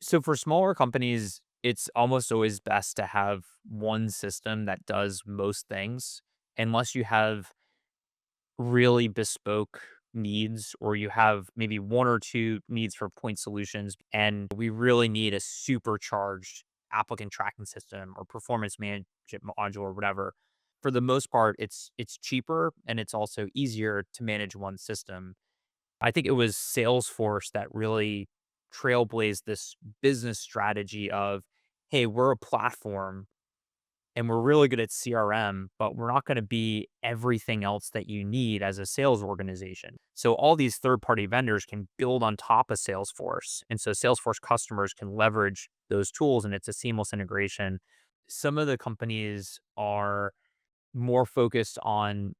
So for smaller companies, it's almost always best to have one system that does most things, unless you have really bespoke needs or you have maybe one or two needs for point solutions. And we really need a supercharged applicant tracking system or performance management module or whatever. For the most part, it's cheaper and it's also easier to manage one system. I think it was Salesforce that really trailblazed this business strategy of, hey, we're a platform and we're really good at CRM, but we're not going to be everything else that you need as a sales organization. So all these third-party vendors can build on top of Salesforce. And so Salesforce customers can leverage those tools and it's a seamless integration. Some of the companies are more focused on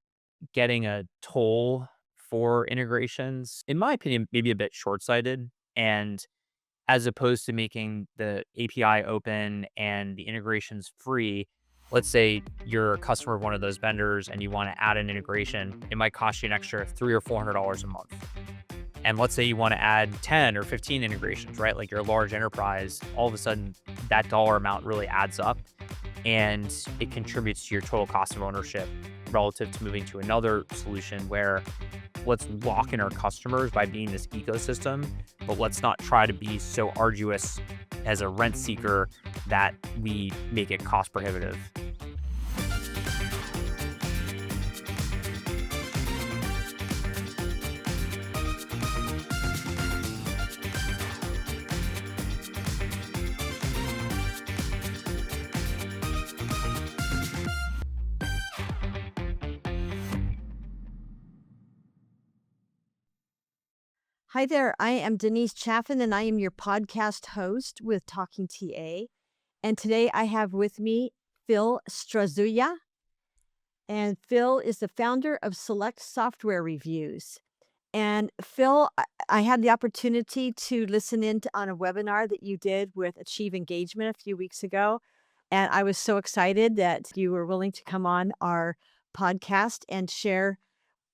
getting a toll for integrations, in my opinion, maybe a bit short-sighted. And as opposed to making the API open and the integrations free, let's say you're a customer of one of those vendors and you want to add an integration, it might cost you an extra $300 or $400 a month. And let's say you want to add 10 or 15 integrations, right? Like you're a large enterprise, all of a sudden that dollar amount really adds up and it contributes to your total cost of ownership relative to moving to another solution where let's lock in our customers by being this ecosystem, but let's not try to be so arduous as a rent seeker that we make it cost prohibitive. Hi there, I am Denise Chaffin, and I am your podcast host with Talking TA. And today I have with me Phil Strazzulla, and Phil is the founder of SelectSoftware Reviews. And Phil, I had the opportunity to listen in on a webinar that you did with Achieve Engagement a few weeks ago. And I was so excited that you were willing to come on our podcast and share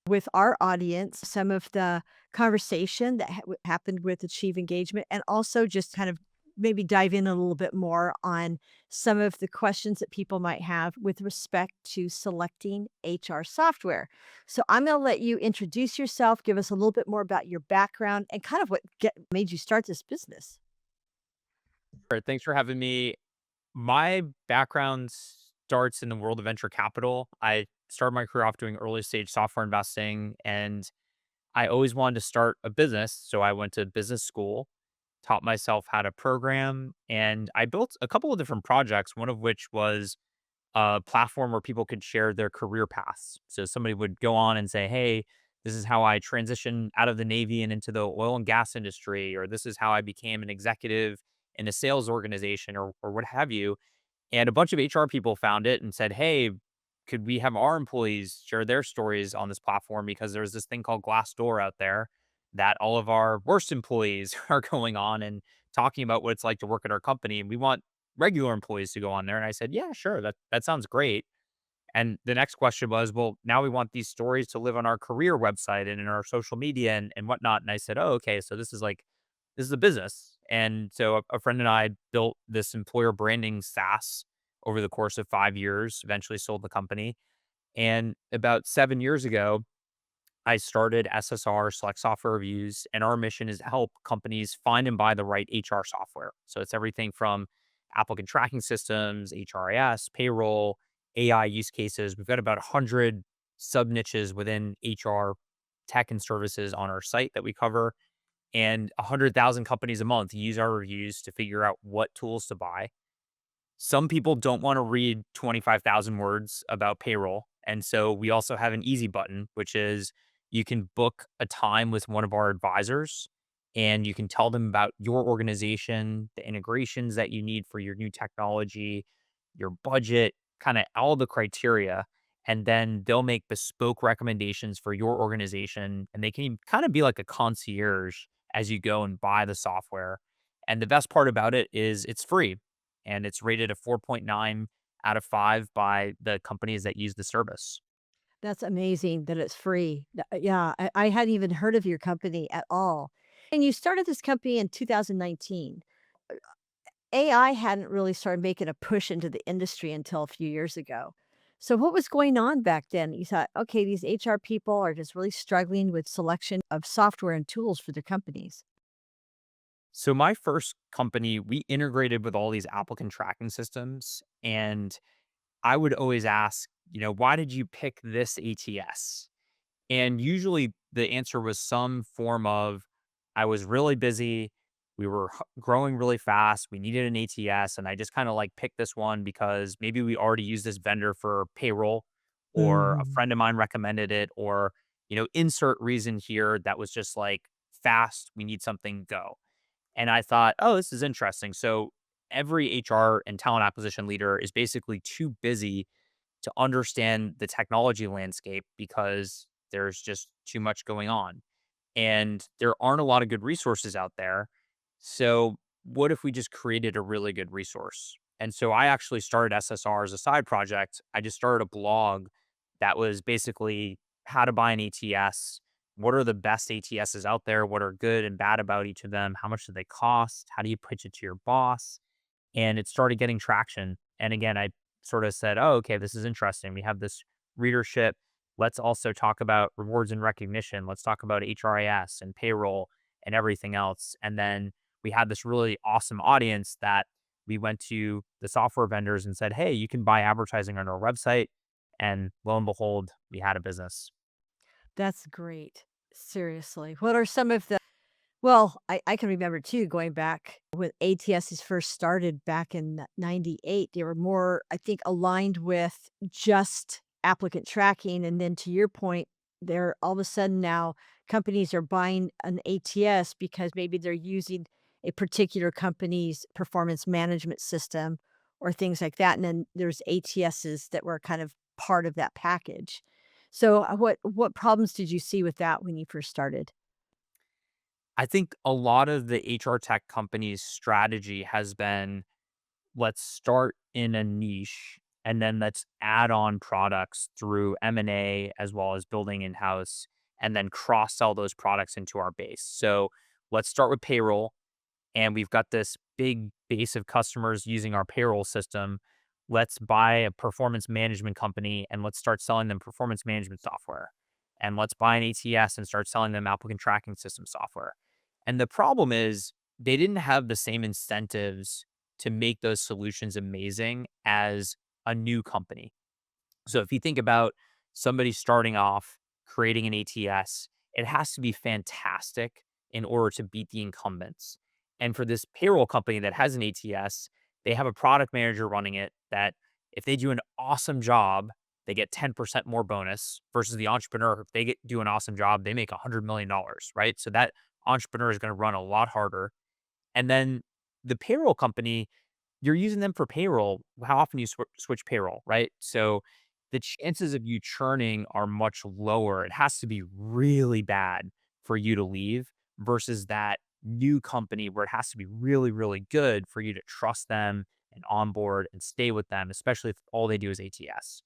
with our audience some of the conversation that happened with Achieve Engagement, and also just kind of maybe dive in a little bit more on some of the questions that people might have with respect to selecting HR software. So I'm going to let you introduce yourself, give us a little bit more about your background and kind of what made you start this business. All right, thanks for having me. My background starts in the world of venture capital. I started my career off doing early stage software investing, and I always wanted to start a business. So I went to business school, taught myself how to program, and I built a couple of different projects, one of which was a platform where people could share their career paths. So somebody would go on and say, hey, this is how I transitioned out of the Navy and into the oil and gas industry, or this is how I became an executive in a sales organization, or what have you. And a bunch of HR people found it and said, hey, could we have our employees share their stories on this platform? Because there's this thing called Glassdoor out there that all of our worst employees are going on and talking about what it's like to work at our company. And we want regular employees to go on there. And I said, yeah, sure. That sounds great. And the next question was, well, now we want these stories to live on our career website and in our social media and whatnot. And I said, oh, okay. So this is a business. And so a friend and I built this employer branding SaaS over the course of 5 years, eventually sold the company. And about 7 years ago, I started SSR, Select Software Reviews, and our mission is to help companies find and buy the right HR software. So it's everything from applicant tracking systems, HRIS, payroll, AI use cases. We've got about 100 sub niches within HR tech and services on our site that we cover. And 100,000 companies a month use our reviews to figure out what tools to buy. Some people don't want to read 25,000 words about payroll. And so we also have an easy button, which is you can book a time with one of our advisors and you can tell them about your organization, the integrations that you need for your new technology, your budget, kind of all the criteria. And then they'll make bespoke recommendations for your organization. And they can kind of be like a concierge as you go and buy the software. And the best part about it is it's free and it's rated a 4.9 out of 5 by the companies that use the service. That's amazing that it's free. Yeah, I hadn't even heard of your company at all. And you started this company in 2019. AI hadn't really started making a push into the industry until a few years ago. So what was going on back then? You thought, okay, these HR people are just really struggling with selection of software and tools for their companies. So my first company, we integrated with all these applicant tracking systems, and I would always ask, why did you pick this ATS? And usually the answer was some form of, I was really busy. We were growing really fast. We needed an ATS. And I just kind of like picked this one because maybe we already used this vendor for payroll, or a Mhm. friend of mine recommended it, or, insert reason here that was just like fast. We need something, go. And I thought, oh, this is interesting. So every HR and talent acquisition leader is basically too busy to understand the technology landscape because there's just too much going on. And there aren't a lot of good resources out there. So, what if we just created a really good resource? And so, I actually started SSR as a side project. I just started a blog that was basically how to buy an ATS. What are the best ATSs out there? What are good and bad about each of them? How much do they cost? How do you pitch it to your boss? And it started getting traction. And again, I sort of said, "Oh, okay, this is interesting. We have this readership. Let's also talk about rewards and recognition. Let's talk about HRIS and payroll and everything else." And then we had this really awesome audience that we went to the software vendors and said, "Hey, you can buy advertising on our website." And lo and behold, we had a business. That's great. Seriously. What are some of the well, I can remember too going back when ATSs first started back in 98, they were more, I think, aligned with just applicant tracking. And then to your point, they're all of a sudden now companies are buying an ATS because maybe they're using a particular company's performance management system or things like that. And then there's ATSs that were kind of part of that package. So what problems did you see with that when you first started? I think a lot of the HR tech companies' strategy has been, let's start in a niche and then let's add on products through M&A as well as building in-house, and then cross sell those products into our base. So let's start with payroll, and we've got this big base of customers using our payroll system. Let's buy a performance management company and let's start selling them performance management software. And let's buy an ATS and start selling them applicant tracking system software. And the problem is they didn't have the same incentives to make those solutions amazing as a new company. So if you think about somebody starting off creating an ATS, it has to be fantastic in order to beat the incumbents. And for this payroll company that has an ATS, they have a product manager running it that if they do an awesome job, they get 10% more bonus versus the entrepreneur. If do an awesome job, they make $100 million, right? So that entrepreneur is going to run a lot harder. And then the payroll company, you're using them for payroll. How often do you switch payroll, right? So the chances of you churning are much lower. It has to be really bad for you to leave versus that new company where it has to be really, really good for you to trust them and onboard and stay with them, especially if all they do is ATS.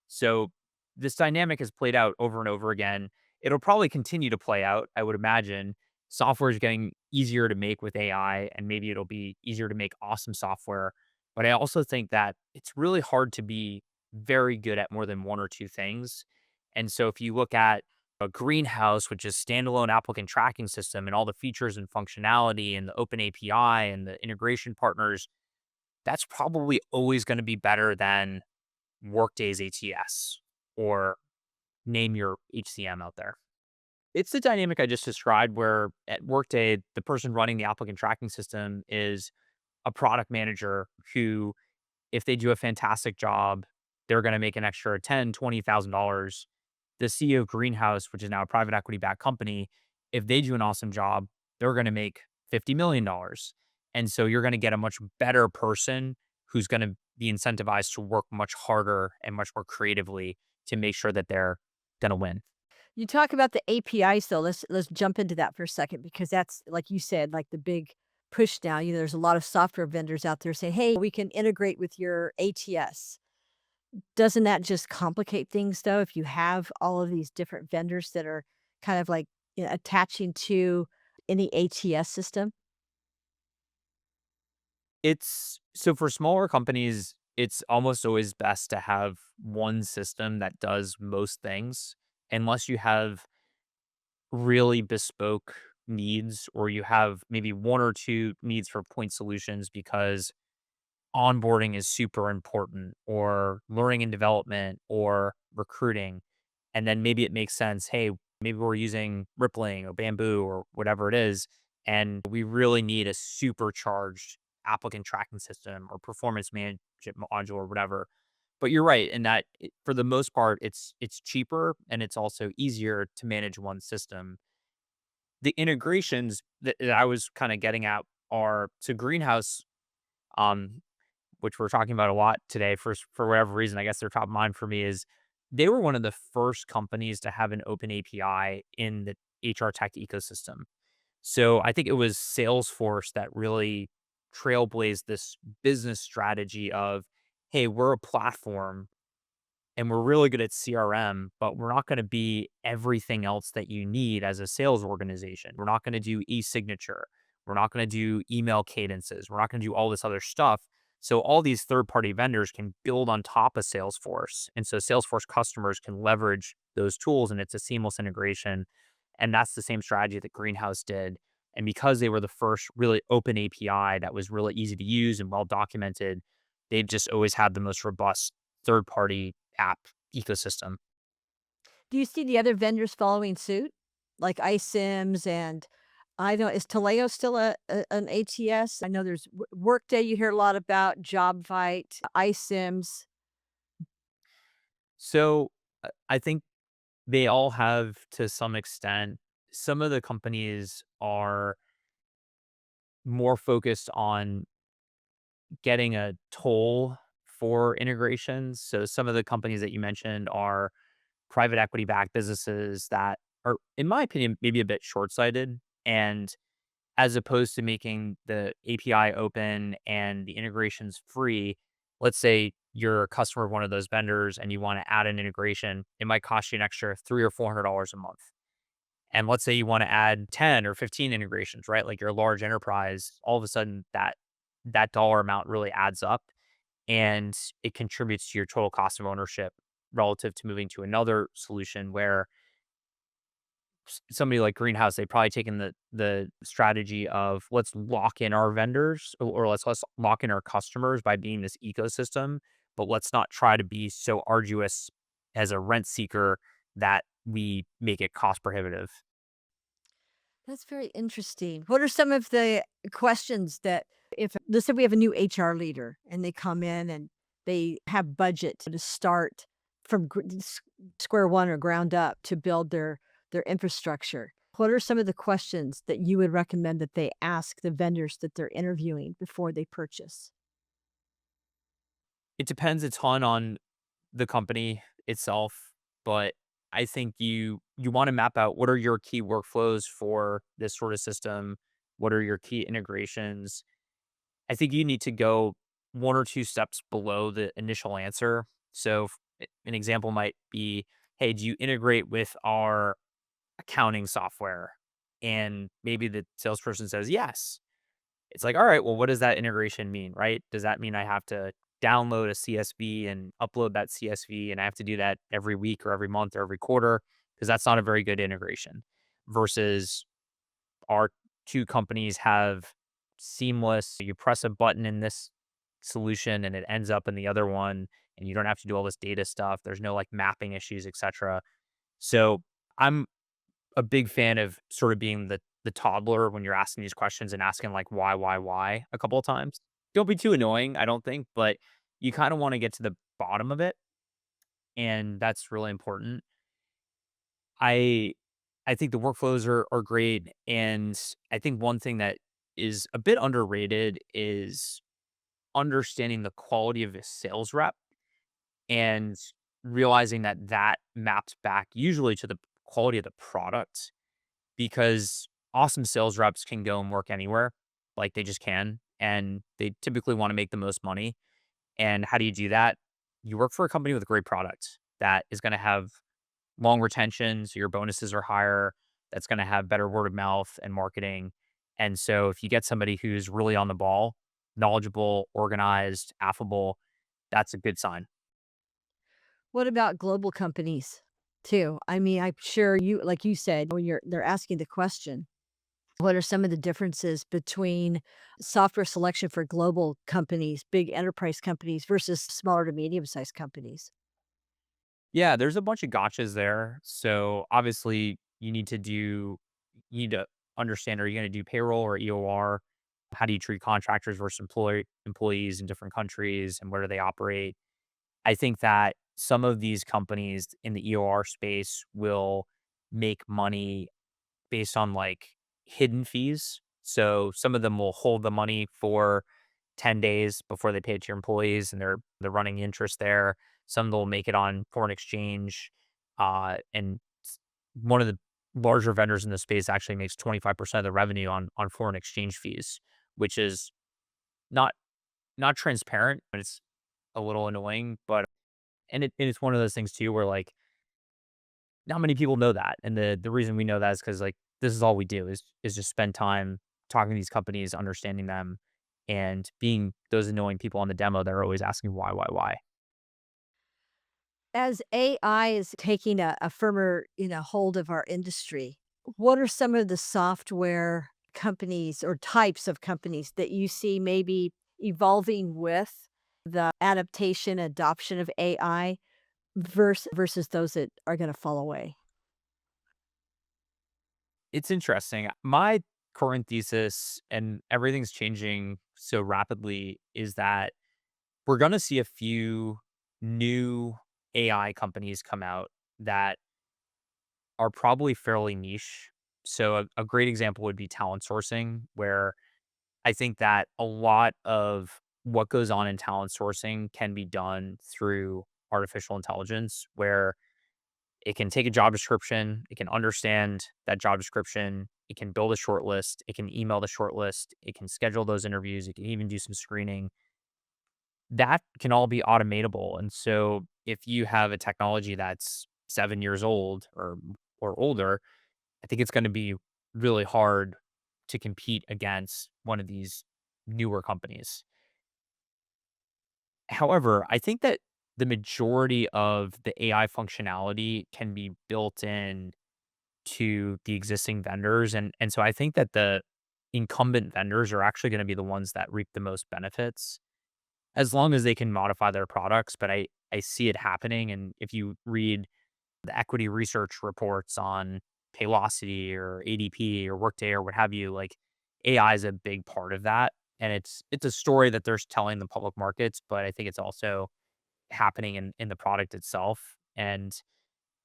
So this dynamic has played out over and over again. It'll probably continue to play out, I would imagine. Software is getting easier to make with AI, and maybe it'll be easier to make awesome software. But I also think that it's really hard to be very good at more than one or two things. And so if you look at a greenhouse, which is standalone applicant tracking system and all the features and functionality and the open API and the integration partners, that's probably always going to be better than Workday's ATS or name your HCM out there. It's the dynamic I just described where at Workday, the person running the applicant tracking system is a product manager who, if they do a fantastic job, they're going to make an extra $10,000, $20,000. The CEO of Greenhouse, which is now a private equity backed company, if they do an awesome job, they're going to make $50 million. And so you're going to get a much better person who's going to be incentivized to work much harder and much more creatively to make sure that they're going to win. You talk about the APIs though. Let's jump into that for a second because that's like you said, like the big push now. There's a lot of software vendors out there saying, "Hey, we can integrate with your ATS." Doesn't that just complicate things though if you have all of these different vendors that are kind of like attaching to any ATS system? It's so for smaller companies, it's almost always best to have one system that does most things, unless you have really bespoke needs or you have maybe one or two needs for point solutions because onboarding is super important or learning and development or recruiting. And then maybe it makes sense. Hey, maybe we're using Rippling or Bamboo or whatever it is. And we really need a supercharged applicant tracking system or performance management module or whatever. But you're right in that for the most part, it's cheaper and it's also easier to manage one system. The integrations that I was kind of getting at are to Greenhouse. Um, which we're talking about a lot today for whatever reason, I guess they're top of mind for me is they were one of the first companies to have an open API in the HR tech ecosystem. So I think it was Salesforce that really trailblazed this business strategy of, hey, we're a platform and we're really good at CRM, but we're not going to be everything else that you need as a sales organization. We're not going to do e-signature. We're not going to do email cadences. We're not going to do all this other stuff. So all these third-party vendors can build on top of Salesforce. And so Salesforce customers can leverage those tools and it's a seamless integration. And that's the same strategy that Greenhouse did. And because they were the first really open API that was really easy to use and well documented, they've just always had the most robust third party app ecosystem. Do you see the other vendors following suit? Like iSIMS and I know is Taleo still an ATS? I know there's Workday you hear a lot about, JobVite, iSIMS. So I think they all have to some extent. Some of the companies are more focused on getting a toll for integrations. So some of the companies that you mentioned are private equity backed businesses that are, in my opinion, maybe a bit short sighted. And as opposed to making the API open and the integrations free, let's say you're a customer of one of those vendors and you want to add an integration, it might cost you an extra $300 or $400 a month. And let's say you want to add 10 or 15 integrations, right? Like you're a large enterprise, all of a sudden that dollar amount really adds up and it contributes to your total cost of ownership relative to moving to another solution where somebody like Greenhouse, they've probably taken the strategy of let's lock in our vendors or let's lock in our customers by being this ecosystem, but let's not try to be so arduous as a rent seeker that we make it cost prohibitive. That's very interesting. What are some of the questions that if let's say we have a new HR leader and they come in and they have budget to start from square one or ground up to build their infrastructure. What are some of the questions that you would recommend that they ask the vendors that they're interviewing before they purchase? It depends a ton on the company itself, but I think you want to map out what are your key workflows for this sort of system, what are your key integrations. I think you need to go one or two steps below the initial answer. So, an example might be, "Hey, do you integrate with our accounting software?" And maybe the salesperson says, "Yes." It's like, "All right, well, what does that integration mean, right? Does that mean I have to download a CSV and upload that CSV and I have to do that every week or every month or every quarter? Because that's not a very good integration." Versus our 2 companies have seamless you press a button in this solution and it ends up in the other one, and you don't have to do all this data stuff. There's no, like, mapping issues, etcetera. So, I'm a big fan of sort of being the toddler when you're asking these questions and asking, like, why?" a couple of times. Don't be too annoying, I don't think, but you kinda wanna get to the bottom of it, and that's really important. I I think the workflows are great, and I think one thing that is a bit underrated is understanding the quality of a sales rep and realizing that that maps back usually to the quality of the product because awesome sales reps can go and work anywhere, like they just can, and they typically want to make the most money. And how do you do that? You work for a company with a great product that is going to have long retention, so your bonuses are higher. That's going to have better word of mouth and marketing. And so if you get somebody who's really on the ball, knowledgeable, organized, affable, that's a good sign. What about global companies too? I mean, I'm sure you like you said, when they're asking the question, what are some of the differences between software selection for global companies, big enterprise companies versus smaller to medium-sized companies? Yeah, there's a bunch of gotchas there. So obviously, you need to understand, are you going to do payroll or EOR? How do you treat contractors versus employees in different countries, and where do they operate? I think that some of these companies in the EOR space will make money based on like hidden fees. So some of them will hold the money for 10 days before they pay it to your employees, and they're running interest there. Some will make it on foreign exchange. One of the larger vendors in the space actually makes 25% of the revenue on foreign exchange fees, which is not not transparent, but it's a little annoying. But and it's one of those things too where like not many people know that. And the reason we know that is because like this is all we do is just spend time talking to these companies, understanding them, and being those annoying people on the demo that are always asking why. As AI is taking a firmer, hold of our industry, what are some of the software companies or types of companies that you see maybe evolving with the adaptation, adoption of AI versus those that are gonna fall away? It's interesting. My current thesis, and everything's changing so rapidly, is that we're going to see a few new AI companies come out that are probably fairly niche. So a great example would be talent sourcing, where I think that a lot of what goes on in talent sourcing can be done through artificial intelligence, where it can take a job description, it can understand that job description, it can build a short list, it can email the short list, it can schedule those interviews, it can even do some screening. That can all be automatable. And so if you have a technology that's 7 years old or older, I think it's going to be really hard to compete against one of these newer companies. However, I think that the majority of the AI functionality can be built in to the existing vendors, and so I think that the incumbent vendors are actually gonna be the ones that reap the most benefits, as long as they can modify their products. But I see it happening, and if you read the equity research reports on Paylocity or ADP or Workday or what have you, like, AI is a big part of that, and it's a story that they're telling the public markets, but I think it's also happening in the product itself. And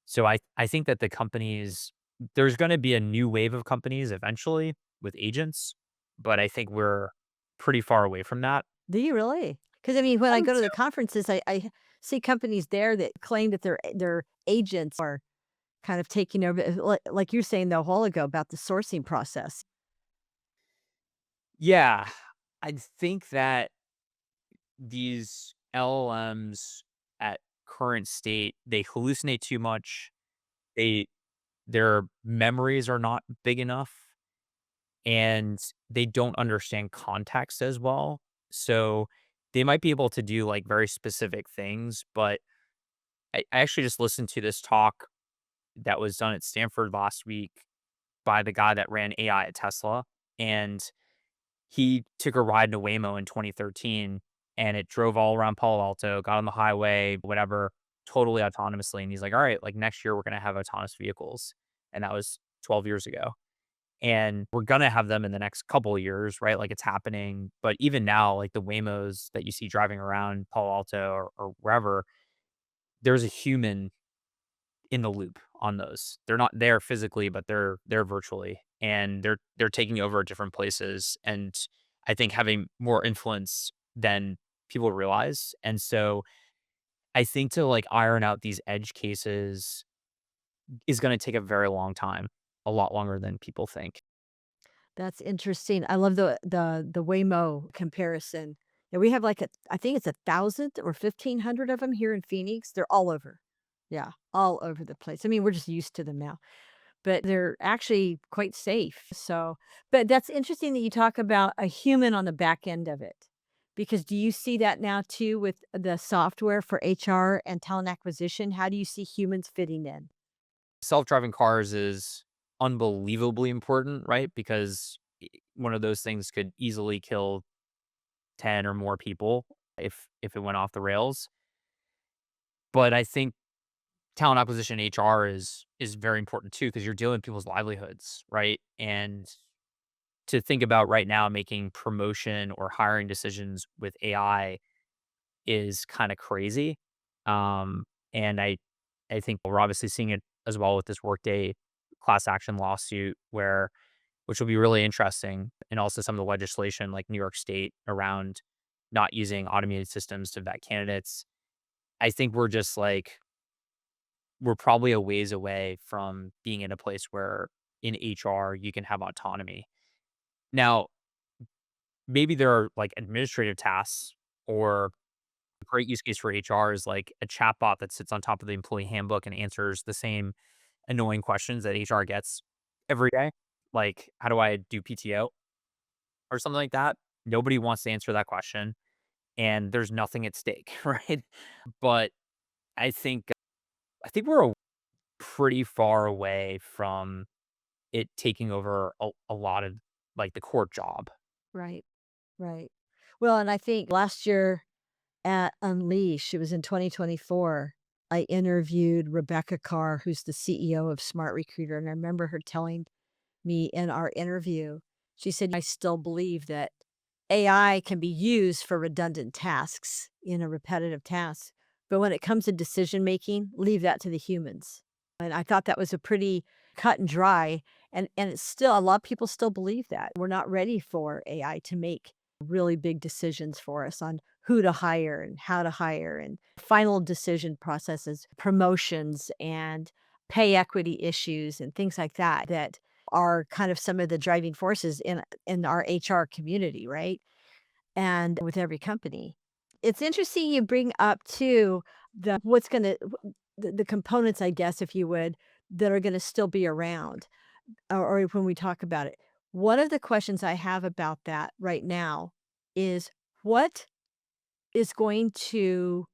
so I think that the companies there's gonna be a new wave of companies eventually with agents, but I think we're pretty far away from that. Do you really? Because I mean, when I I think go to so. the conferences, I see companies there that claim that their agents are kind of taking over, like you're saying, though, a while ago about the sourcing process. Yeah. I think that these LLMs at current state, they hallucinate too much. They their memories are not big enough, and they don't understand context as well. So they might be able to do like very specific things, but I actually just listened to this talk that was done at Stanford last week by the guy that ran AI at Tesla. And he took a ride in a Waymo in 2013, and it drove all around Palo Alto, got on the highway, whatever, totally autonomously. And he's like, all right, like next year we're going to have autonomous vehicles. And that was 12 years ago. And we're going to have them in the next couple of years, right? Like it's happening. But even now, like the Waymos that you see driving around Palo Alto or wherever, there's a human in the loop on those. They're not there physically, but they're virtually, and they're taking over at different places, and I think having more influence than people realize. And so I think to like iron out these edge cases is going to take a very long time, a lot longer than people think. That's interesting. I love the Waymo comparison. Yeah, we have like I think it's 1,000 or 1,500 of them here in Phoenix. They're all over. Yeah, all over the place. I mean, we're just used to them now, but they're actually quite safe. So, but that's interesting that you talk about a human on the back end of it. Because do you see that now too with the software for HR and talent acquisition? How do you see humans fitting in? Self-driving cars is unbelievably important, right? Because one of those things could easily kill 10 or more people if it went off the rails. But I think talent acquisition HR is very important too because you're dealing with people's livelihoods, right? And to think about right now making promotion or hiring decisions with AI is kind of crazy. And I think we're obviously seeing it as well with this Workday class action lawsuit where which will be really interesting, and also some of the legislation like New York State around not using automated systems to vet candidates. I think we're probably a ways away from being in a place where in HR you can have autonomy. Now, maybe there are like administrative tasks or a great use case for HR is like a chatbot that sits on top of the employee handbook and answers the same annoying questions that HR gets every day. Like, how do I do PTO or something like that? Nobody wants to answer that question and there's nothing at stake, right? But I think we're pretty far away from it taking over a lot of like the core job. Right, right. Well, and I think last year at Unleash, it was in 2024, I interviewed Rebecca Carr, who's the CEO of Smart Recruiter, and I remember her telling me in our interview, she said, "I still believe that AI can be used for redundant tasks, repetitive tasks, but when it comes to decision making, leave that to the humans." And I thought that was a pretty cut and dry, and it's still a lot of people still believe that. We're not ready for AI to make really big decisions for us on who to hire and how to hire and final decision processes, promotions and pay equity issues and things like that that are kind of some of the driving forces in our HR community, right? And with every company. It's interesting you bring up too the what's gonna the components, I guess, if you would, that are gonna still be around or when we talk about it. One of the questions I have about that right now is what is going to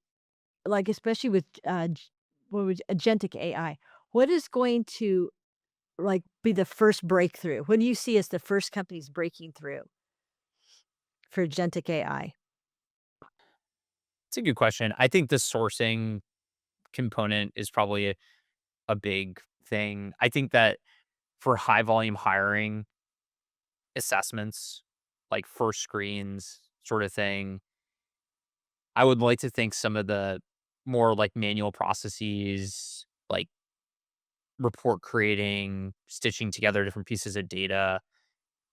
like, especially with what was agentic AI, what is going to like be the first breakthrough? What do you see as the first companies breaking through for agentic AI? It's a good question. I think the sourcing component is probably a big thing. I think that for high volume hiring, assessments, like first screens sort of thing, I would like to think some of the more like manual processes, like report creating, stitching together different pieces of data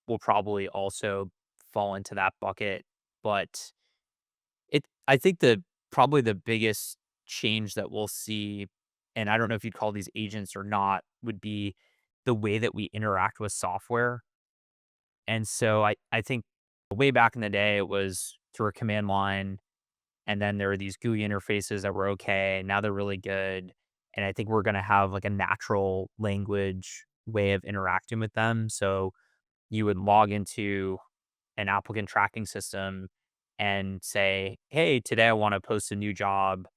will probably also fall into that bucket. But I think the probably the biggest change that we'll see, and I don't know if you'd call these agents or not, would be the way that we interact with software. And so I think way back in the day, it was through a command line, and then there were these GUI interfaces that were okay. Now they're really good. And I think we're going to have like a natural language way of interacting with them. So you would log into an applicant tracking system and say, "Hey, today I want to post a new job.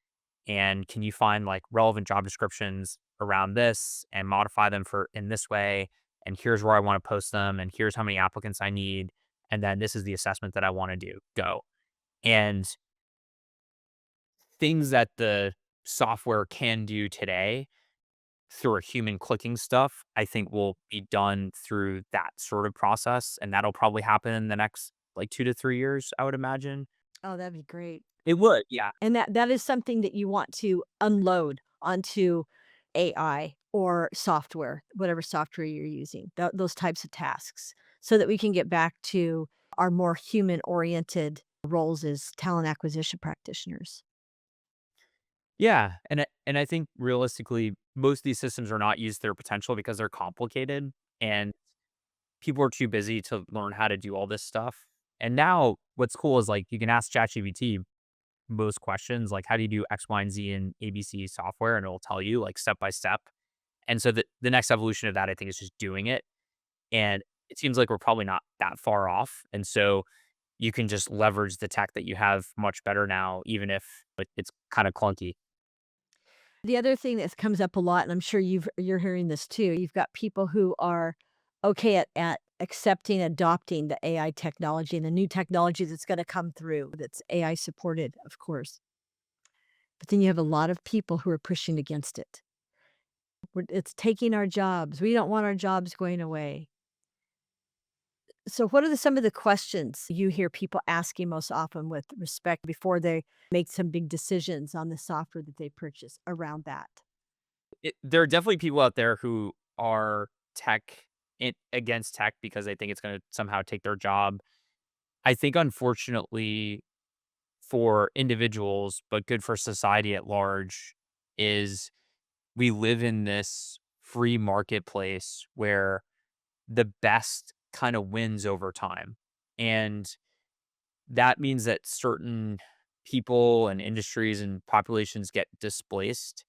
And can you find like relevant job descriptions around this and modify them for in this way? And here's where I want to post them. And here's how many applicants I need. And then this is the assessment that I want to do. Go." And things that the software can do today through a human clicking stuff, I think will be done through that sort of process. And that'll probably happen in the next like 2 to 3 years, I would imagine. Oh, that'd be great. It would. Yeah. And that is something that you want to unload onto AI or software, whatever software you're using, those types of tasks, so that we can get back to our more human-oriented roles as talent acquisition practitioners. Yeah, and I think realistically, most of these systems are not used to their potential because they're complicated and people are too busy to learn how to do all this stuff. And now what's cool is like you can ask ChatGPT most questions, like how do you do X, Y, and Z in ABC software, and it'll tell you like step by step. And so the next evolution of that, I think, is just doing it. And it seems like we're probably not that far off. And so you can just leverage the tech that you have much better now, even if it's kind of clunky. The other thing that comes up a lot, and I'm sure you're hearing this too, you've got people who are okay at accepting, adopting the AI technology and the new technology that's gonna come through that's AI supported, of course. But then you have a lot of people who are pushing against it. It's taking our jobs. We don't want our jobs going away. So what are some of the questions you hear people asking most often with respect before they make some big decisions on the software that they purchase around that? There are definitely people out there who are against tech because they think it's going to somehow take their job. I think, unfortunately, for individuals, but good for society at large, is we live in this free marketplace where the best kind of wins over time. And that means that certain people and industries and populations get displaced.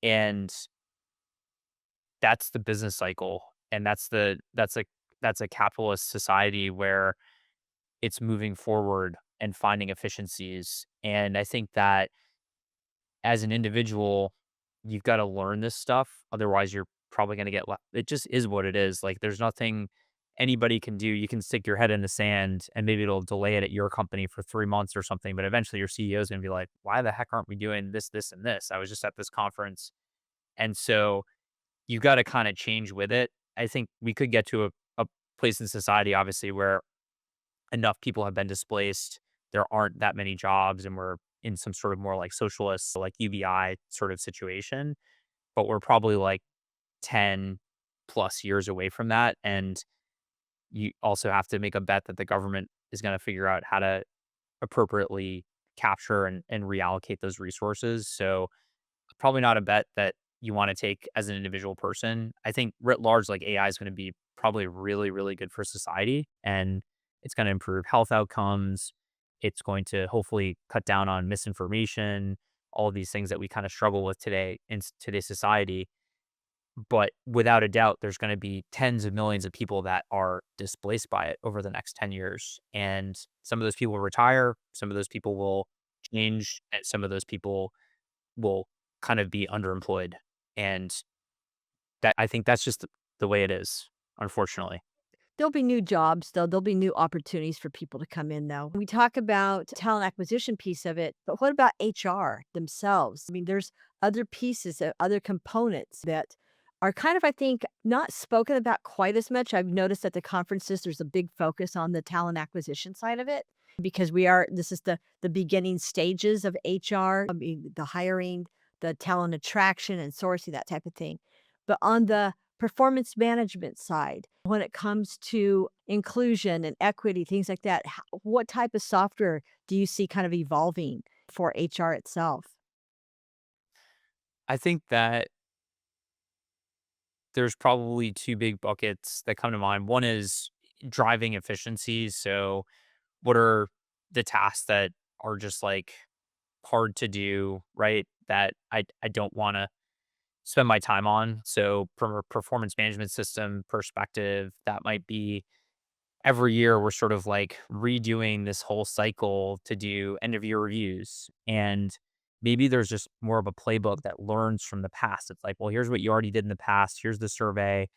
And that's the business cycle. And that's a capitalist society where it's moving forward and finding efficiencies. And I think that as an individual, you've got to learn this stuff. Otherwise, you're probably going to get it just is what it is. Like, there's nothing anybody can do. You can stick your head in the sand and maybe it'll delay it at your company for 3 months or something. But eventually, your CEO is going to be like, why the heck aren't we doing this, this, and this? I was just at this conference. And so you got to kind of change with it. I think we could get to a place in society, obviously, where enough people have been displaced. There aren't that many jobs, and we're in some sort of more like socialist, like UBI sort of situation. But we're probably like 10 plus years away from that. And you also have to make a bet that the government is going to figure out how to appropriately capture and reallocate those resources. So, probably not a bet that you wanna take as an individual person. I think writ large, like, AI is gonna be probably really, really good for society, and it's gonna improve health outcomes. It's going to hopefully cut down on misinformation, all of these things that we kinda struggle with today in today's society. But without a doubt, there's gonna be tens of millions of people that are displaced by it over the next 10 years, and some of those people will retire, some of those people will change, and some of those people will kind of be underemployed, and that I think that's just the way it is, unfortunately. There'll be new jobs, though. There'll be new opportunities for people to come in, though. We talk about talent acquisition piece of it, but what about HR themselves? I mean, there's other pieces, other components that are kind of, I think, not spoken about quite as much. I've noticed at the conferences, there's a big focus on the talent acquisition side of it because this is the beginning stages of HR. I mean, the hiring, the talent attraction and sourcing, that type of thing. But on the performance management side, when it comes to inclusion and equity, things like that, what type of software do you see kind of evolving for HR itself? I think that there's probably 2 big buckets that come to mind. One is driving efficiencies, so what are the tasks that are just, like, hard to do, right, that I don't wanna spend my time on? So from a performance management system perspective, that might be every year we're sort of like redoing this whole cycle to do end of year reviews. And maybe there's just more of a playbook that learns from the past. It's like, well, here's what you already did in the past. Here's the survey.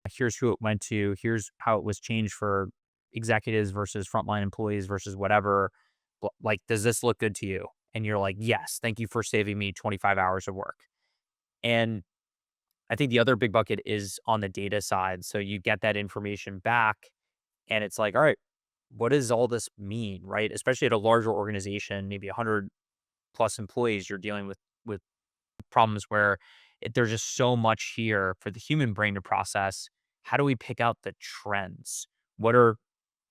Here's who it went to. Here's how it was changed for executives versus frontline employees versus whatever. Like, does this look good to you? And you're like, yes, thank you for saving me 25 hours of work. And I think the other big bucket is on the data side. So you get that information back and it's like, all right, what does all this mean, right? Especially at a larger organization, maybe 100 plus employees, you're dealing with problems where there's just so much here for the human brain to process. How do we pick out the trends? What are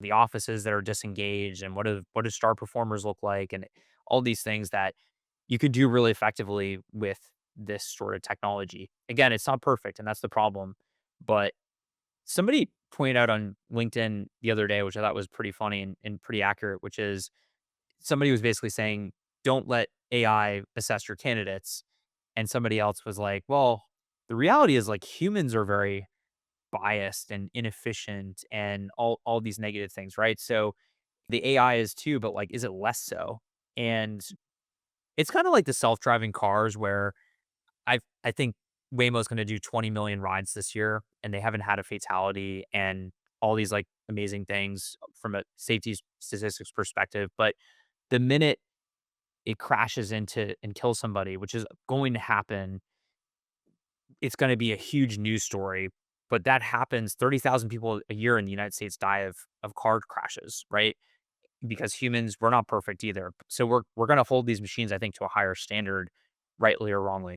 the offices that are disengaged, and what do star performers look like, and all these things that you could do really effectively with this sort of technology. Again, it's not perfect, and that's the problem, but somebody pointed out on LinkedIn the other day, which I thought was pretty funny and pretty accurate, which is somebody was basically saying, don't let AI assess your candidates. And somebody else was like, well, the reality is like humans are very biased and inefficient and all these negative things, right? So The AI is too, but like, is it less so? And it's kind of like the self-driving cars where I think Waymo's gonna do 20 million rides this year, and they haven't had a fatality and all these, like, amazing things from a safety statistics perspective, but the minute it crashes into and kills somebody, which is going to happen, it's gonna be a huge news story, but that happens. 30,000 people a year in the United States die of car crashes, right? Because humans, we're not perfect either. So we're gonna hold these machines, I think, to a higher standard, rightly or wrongly.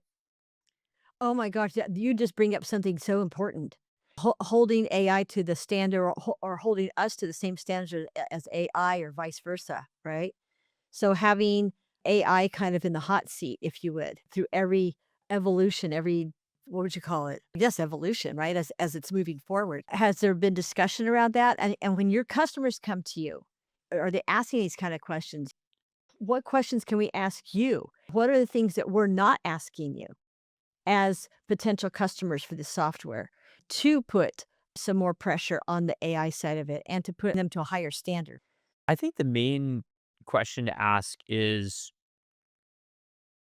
Oh my gosh, yeah, you just bring up something so important. Holding AI to the standard or holding us to the same standard as AI or vice versa, right? So having AI kind of in the hot seat, if you would, through every evolution, every what would you call it? Yes, evolution, right? As it's moving forward. Has there been discussion around that? And when your customers come to you, are they asking these kind of questions? What questions can we ask you? What are the things that we're not asking you as potential customers for the software to put some more pressure on the AI side of it and to put them to a higher standard? I think the main question to ask is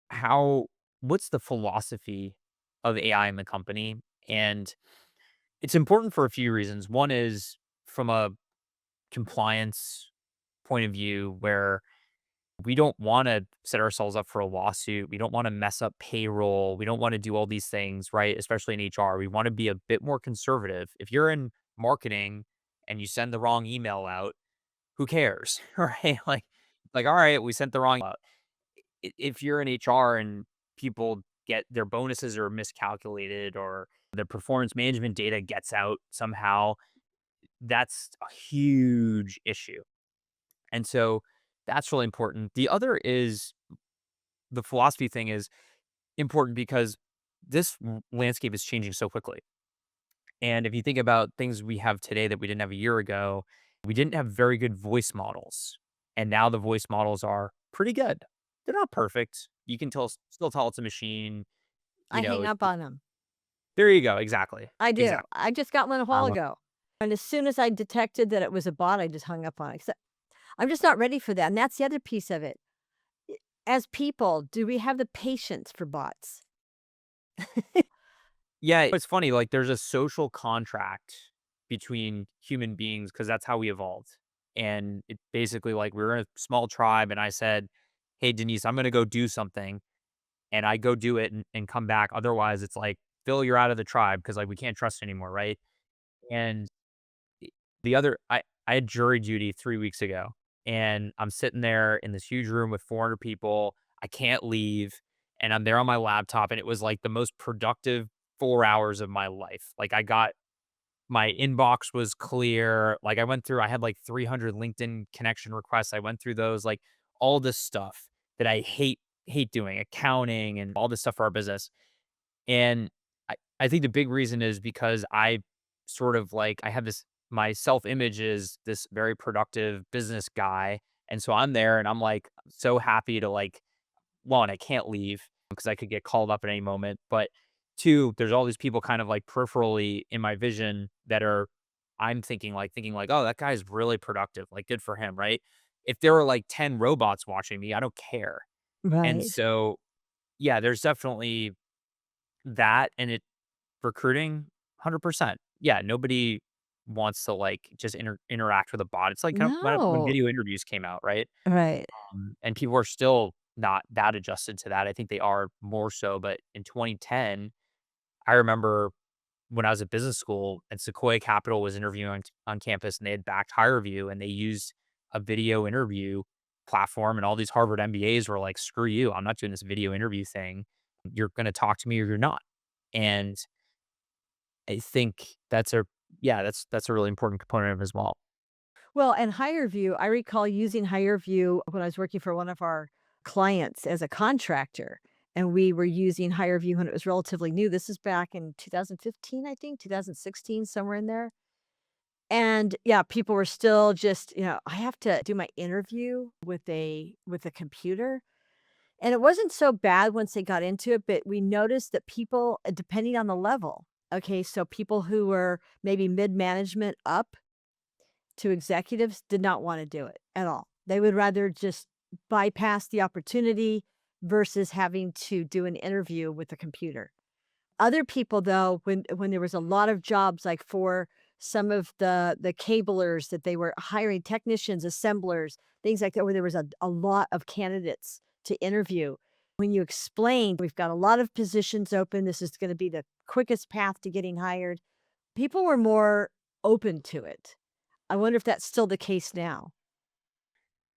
how what's the philosophy of AI in the company? And it's important for a few reasons. One is from a compliance point of view where we don't want to set ourselves up for a lawsuit. We don't want to mess up payroll. We don't want to do all these things, right? Especially in HR. We want to be a bit more conservative. If you're in marketing and you send the wrong email out, who cares? Right? Like, all right, we sent the wrong out. If you're in HR and people get their bonuses are miscalculated or the performance management data gets out somehow, that's a huge issue. And so that's really important. The other is the philosophy thing is important because this landscape is changing so quickly. And if you think about things we have today that we didn't have a year ago, we didn't have very good voice models. And now the voice models are pretty good. They're not perfect. You can still tell it's a machine. I hang up on them. There you go. Exactly. I do. Exactly. I just got one a while ago. And as soon as I detected that it was a bot, I just hung up on it. 'Cause I'm just not ready for that. And that's the other piece of it. As people, do we have the patience for bots? Yeah, it's funny, like, there's a social contract between human beings because that's how we evolved, and it basically, like, we were in a small tribe, and I said, "Hey, Denise, I'm gonna go do something," and I go do it and come back, otherwise, it's like, "Phil, you're out of the tribe because like, we can't trust anymore," right? And the other I had jury duty 3 weeks ago, and I'm sitting there in this huge room with 400 people. I can't leave, and I'm there on my laptop, and it was, like, the most productive 4 hours of my life. Like, my inbox was clear. Like, I had, like, 300 LinkedIn connection requests. I went through those, like, all this stuff that I hate doing, accounting and all this stuff for our business. And I think the big reason is because I sort of like I have this my self-image is this very productive business guy. And so I'm there and I'm like so happy to like one, I can't leave because I could get called up at any moment. But two, there's all these people kind of like peripherally in my vision that are I'm thinking like, oh, that guy's really productive. Like good for him, right? If there were like 10 robots watching me, I don't care. And Right. so yeah, there's definitely that and it recruiting, 100%. Yeah, nobody wants to, like, just interact with a bot. It's like kind of when No. video interviews came out, right? Right. And people are still not that adjusted to that. I think they are more so, but in 2010, I remember when I was at business school and Sequoia Capital was interviewing on campus and they had backed HireVue and they used a video interview platform and all these Harvard MBAs were like, "Screw you. I'm not doing this video interview thing. You're gonna talk to me or you're not." And I think that's a really important component of it as well. Well, and HireVue, I recall using HireVue when I was working for one of our clients as a contractor, and we were using HireVue when it was relatively new. This is back in 2015, I think, 2016, somewhere in there. And yeah, people were still just, I have to do my interview with a computer. And it wasn't so bad once they got into it, but we noticed that people, depending on the level, okay, so people who were maybe mid management up, to executives did not want to do it at all. They would rather just bypass the opportunity versus having to do an interview with a computer. Other people, though, when there was a lot of jobs, like for some of the cablers that they were hiring technicians, assemblers, things like that, where there was a lot of candidates to interview. When you explained, "We've got a lot of positions open, this is gonna be the quickest path to getting hired," people were more open to it. I wonder if that's still the case now.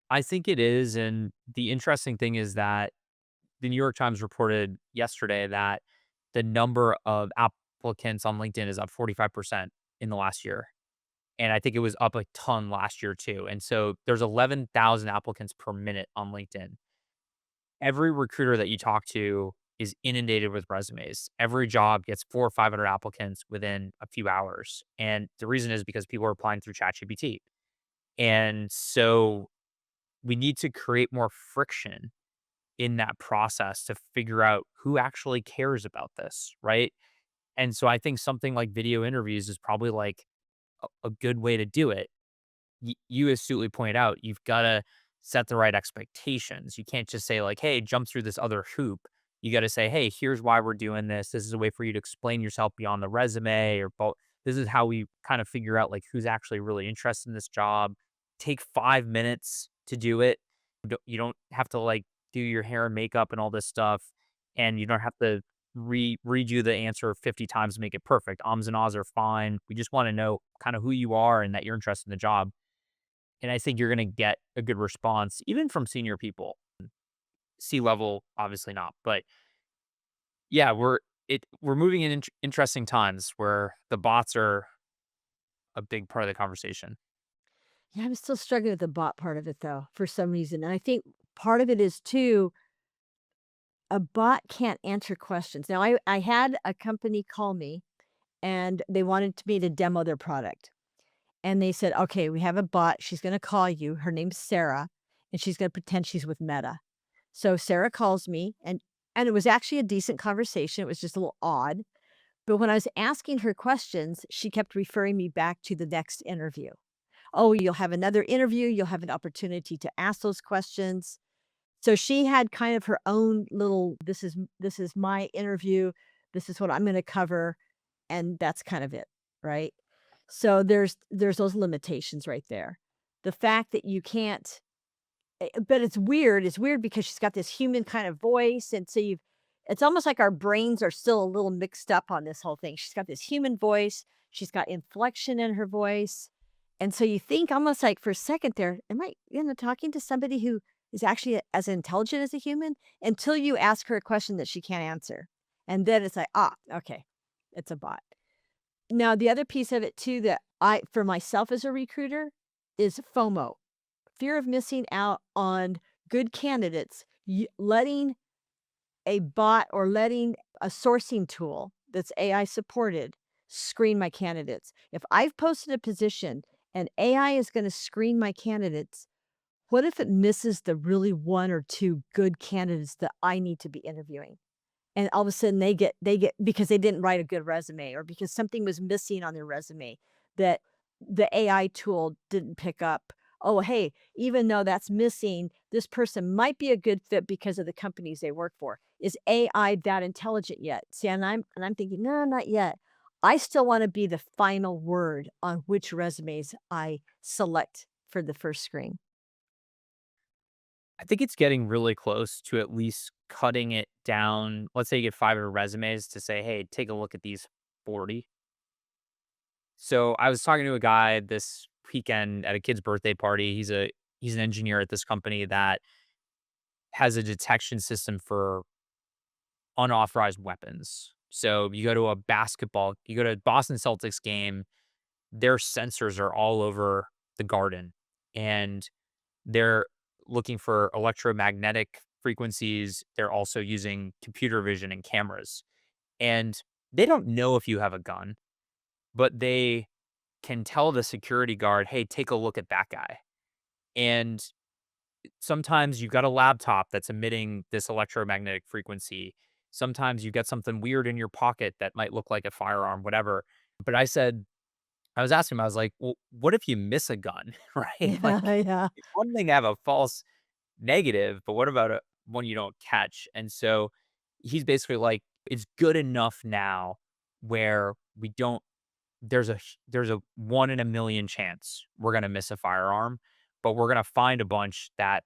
I think it is, and the interesting thing is that the New York Times reported yesterday that the number of applicants on LinkedIn is up 45% in the last year, and I think it was up a ton last year too, and so there's 11,000 applicants per minute on LinkedIn. Every recruiter that you talk to is inundated with resumes. Every job gets 4 or 500 applicants within a few hours, and the reason is because people are applying through ChatGPT, and so we need to create more friction in that process to figure out who actually cares about this, right? And so I think something like video interviews is probably like a good way to do it. You astutely point out, you've got to set the right expectations. You can't just say like, "Hey, jump through this other hoop." You got to say, "Hey, here's why we're doing this. This is a way for you to explain yourself beyond the resume, or both. This is how we kind of figure out like who's actually really interested in this job." Take 5 minutes to do it. You don't have to like do your hair and makeup and all this stuff, and you don't have to redo the answer 50 times to make it perfect. Ums and ahs are fine. We just want to know kind of who you are and that you're interested in the job. And I think you're gonna get a good response even from senior people. C-level, obviously not, but yeah, we're moving in interesting times where the bots are a big part of the conversation. Yeah, I'm still struggling with the bot part of it, though, for some reason, and I think part of it is too, a bot can't answer questions. Now, I had a company call me, and they wanted me to demo their product. And they said, "Okay, we have a bot. She's gonna call you. Her name's Sarah, and she's gonna pretend she's with Meta." So Sarah calls me, and it was actually a decent conversation. It was just a little odd. But when I was asking her questions, she kept referring me back to the next interview. "Oh, you'll have another interview. You'll have an opportunity to ask those questions." So she had kind of her own little, this is my interview. This is what I'm gonna cover, and that's kind of it, right? So there's those limitations right there. The fact that you can't, but it's weird because she's got this human kind of voice, and so you've it's almost like our brains are still a little mixed up on this whole thing. She's got this human voice, she's got inflection in her voice, and so you think almost like for a second there, am I, talking to somebody who is actually as intelligent as a human? Until you ask her a question that she can't answer, and then it's like, "Ah, okay, it's a bot." Now, the other piece of it too that I for myself as a recruiter is FOMO, fear of missing out on good candidates, letting a bot or letting a sourcing tool that's AI supported screen my candidates. If I've posted a position and AI is going to screen my candidates, what if it misses the really one or two good candidates that I need to be interviewing? And all of a sudden they get because they didn't write a good resume or because something was missing on their resume that the AI tool didn't pick up. Oh, hey, even though that's missing, this person might be a good fit because of the companies they work for. Is AI that intelligent yet? See, and I'm thinking, no, not yet. I still want to be the final word on which resumes I select for the first screen. I think it's getting really close to at least cutting it down. Let's say you get 500 resumes to say, "Hey, take a look at these 40." So I was talking to a guy this weekend at a kid's birthday party. He's an engineer at this company that has a detection system for unauthorized weapons. So you go to a Boston Celtics game, their sensors are all over the garden, and they're looking for electromagnetic frequencies. They're also using computer vision and cameras. And they don't know if you have a gun, but they can tell the security guard, "Hey, take a look at that guy." And sometimes you've got a laptop that's emitting this electromagnetic frequency. Sometimes you get something weird in your pocket that might look like a firearm, whatever. But I said, I was asking him, I was like, "Well, what if you miss a gun?" Right? Yeah, Like, yeah. it's one thing to have a false negative, but what about a one you don't catch? And so he's basically like, "It's good enough now where we don't there's a 1 in a million chance we're gonna miss a firearm, but we're gonna find a bunch that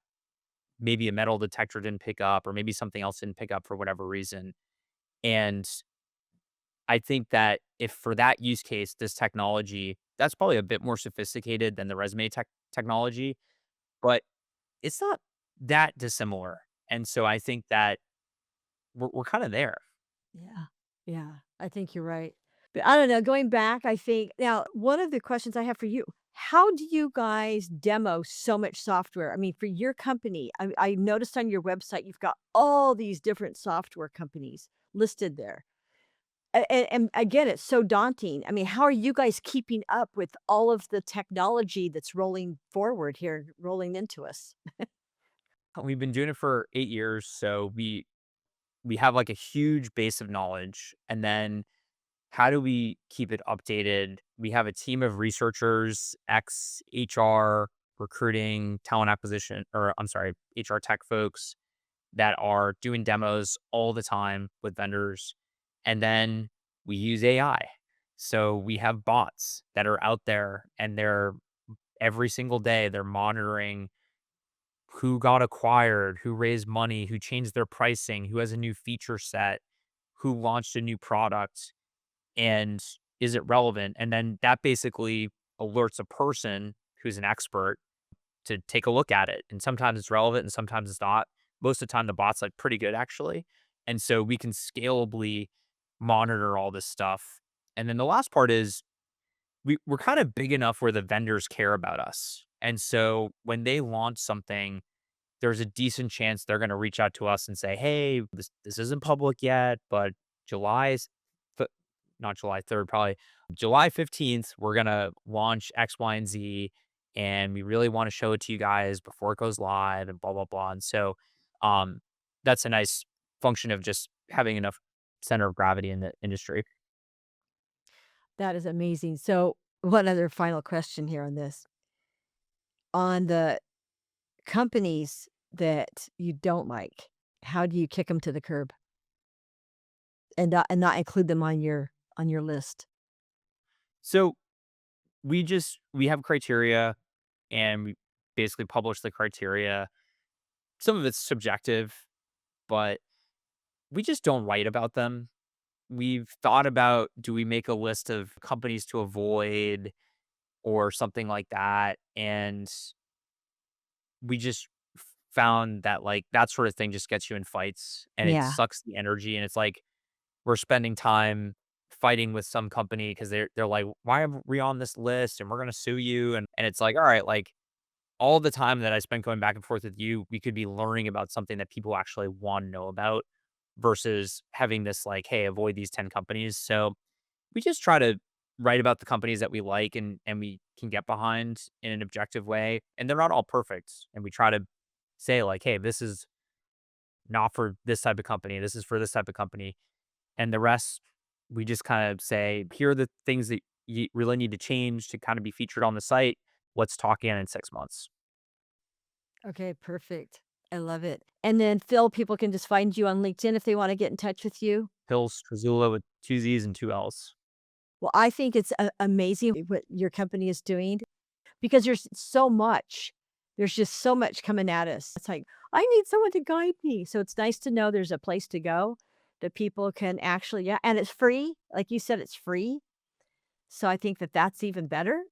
maybe a metal detector didn't pick up or maybe something else didn't pick up for whatever reason." And I think that if for that use case, this technology, that's probably a bit more sophisticated than the resume technology, but it's not that dissimilar. And so I think that we're kind of there. Yeah. Yeah. I think you're right. But I don't know, going back, I think now one of the questions I have for you, how do you guys demo so much software? I mean, for your company, I noticed on your website you've got all these different software companies listed there. And again, it's so daunting. I mean, how are you guys keeping up with all of the technology that's rolling forward here, rolling into us? We've been doing it for 8 years, so we have like a huge base of knowledge, and then how do we keep it updated? We have a team of researchers, ex HR, recruiting, talent acquisition, or I'm sorry, HR tech folks that are doing demos all the time with vendors. And then we use AI. So we have bots that are out there and they're every single day, they're monitoring who got acquired, who raised money, who changed their pricing, who has a new feature set, who launched a new product, and is it relevant? And then that basically alerts a person who's an expert to take a look at it. And sometimes it's relevant and sometimes it's not. Most of the time, the bot's like pretty good actually. And so we can scalably monitor all this stuff. And then the last part is we're kind of big enough where the vendors care about us. And so when they launch something, there's a decent chance they're gonna reach out to us and say, "Hey, this isn't public yet, but July's f not July 3rd, probably July 15th, we're gonna launch X, Y, and Z, and we really wanna show it to you guys before it goes live and blah, blah, blah." And so, um, that's a nice function of just having enough center of gravity in the industry. That is amazing. So, one other final question here on this. On the companies that you don't like, how do you kick them to the curb and not include them on your list? So, we have criteria, and we basically publish the criteria. Some of it's subjective, but we just don't write about them. We've thought about, do we make a list of companies to avoid or something like that? And we just found that like that sort of thing just gets you in fights and it Yeah. sucks the energy. And it's like we're spending time fighting with some company because they're like, why are we on this list? And we're gonna sue you. And it's like, all right, like all the time that I spent going back and forth with you, we could be learning about something that people actually want to know about versus having this like, hey, avoid these 10 companies. So we just try to write about the companies that we like and we can get behind in an objective way. And they're not all perfect. And we try to say like, hey, this is not for this type of company. This is for this type of company. And the rest, we just kind of say, here are the things that you really need to change to kind of be featured on the site. Let's talk again in 6 months. Okay, perfect. I love it. And then Phil, people can just find you on LinkedIn if they wanna get in touch with you. Phil Strazzulla with two Z's and two L's. Well, I think it's amazing what your company is doing because there's so much. There's just so much coming at us. It's like, I need someone to guide me. So it's nice to know there's a place to go that people can actually, yeah, and it's free. Like you said, it's free. So I think that that's even better.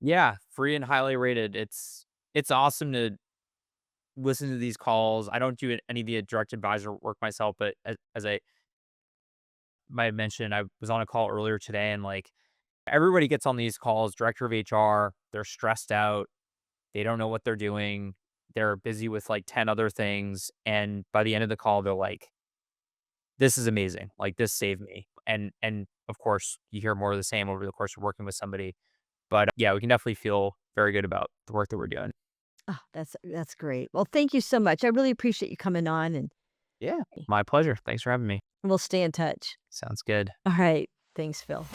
Yeah, free and highly rated. It's awesome to listen to these calls. I don't do any of the direct advisor work myself, but as I might have mentioned, I was on a call earlier today and like everybody gets on these calls, director of HR, they're stressed out, they don't know what they're doing, they're busy with like 10 other things. And by the end of the call, they're like, this is amazing. Like this saved me. And of course you hear more of the same over the course of working with somebody. But yeah, we can definitely feel very good about the work that we're doing. Oh, that's great. Well, thank you so much. I really appreciate you coming on and Yeah. My pleasure. Thanks for having me. we'll stay in touch. Sounds good. All right. Thanks, Phil.